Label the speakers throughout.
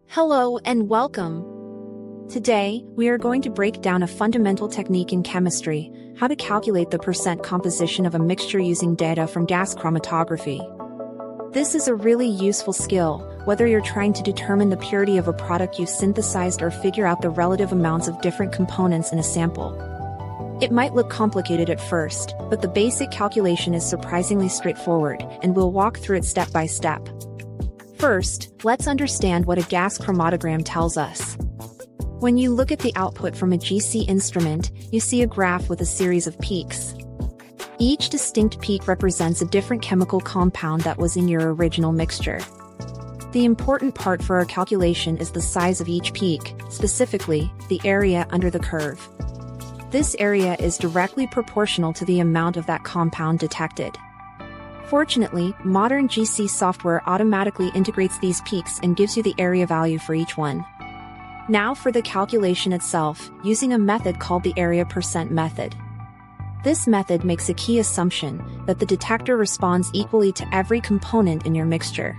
Speaker 1: Hello and welcome. Today, we are going to break down a fundamental technique in chemistry, how to calculate the percent composition of a mixture using data from gas chromatography. This is a really useful skill, whether you're trying to determine the purity of a product you've synthesized or figure out the relative amounts of different components in a sample. It might look complicated at first, but the basic calculation is surprisingly straightforward, and we'll walk through it step by step. First, let's understand what a gas chromatogram tells us. When you look at the output from a GC instrument, you see a graph with a series of peaks. Each distinct peak represents a different chemical compound that was in your original mixture. The important part for our calculation is the size of each peak, specifically, the area under the curve. This area is directly proportional to the amount of that compound detected. Fortunately, modern GC software automatically integrates these peaks and gives you the area value for each one. Now for the calculation itself, using a method called the area percent method. This method makes a key assumption that the detector responds equally to every component in your mixture.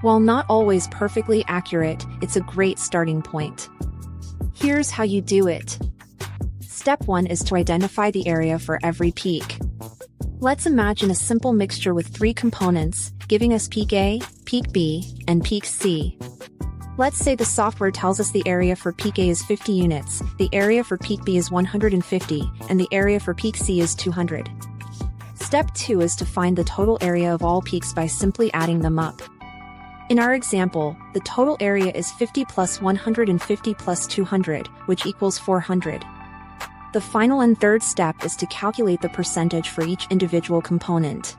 Speaker 1: While not always perfectly accurate, it's a great starting point. Here's how you do it. Step 1 is to identify the area for every peak. Let's imagine a simple mixture with 3 components, giving us peak A, peak B, and peak C. Let's say the software tells us the area for peak A is 50 units, the area for peak B is 150, and the area for peak C is 200. Step 2 is to find the total area of all peaks by simply adding them up. In our example, the total area is 50 plus 150 plus 200, which equals 400. The final and third step is to calculate the percentage for each individual component.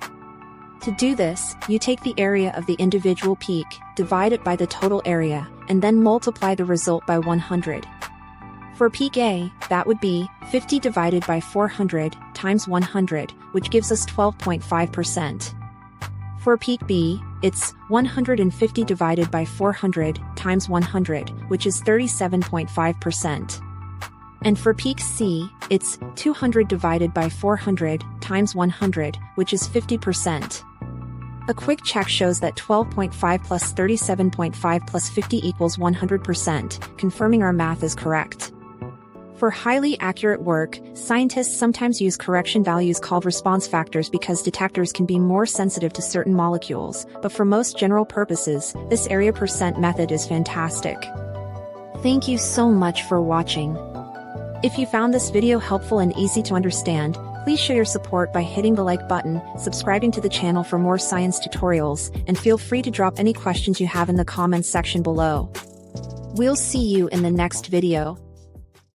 Speaker 1: To do this, you take the area of the individual peak, divide it by the total area, and then multiply the result by 100. For peak A, that would be 50 divided by 400 times 100, which gives us 12.5%. For peak B, it's 150 divided by 400 times 100, which is 37.5%. And for peak C, it's 200 divided by 400 times 100, which is 50%. A quick check shows that 12.5 plus 37.5 plus 50 equals 100%, confirming our math is correct. For highly accurate work, scientists sometimes use correction values called response factors because detectors can be more sensitive to certain molecules, but for most general purposes, this area percent method is fantastic. Thank you so much for watching. If you found this video helpful and easy to understand, please show your support by hitting the like button, subscribing to the channel for more science tutorials, and feel free to drop any questions you have in the comments section below. We'll see you in the next video.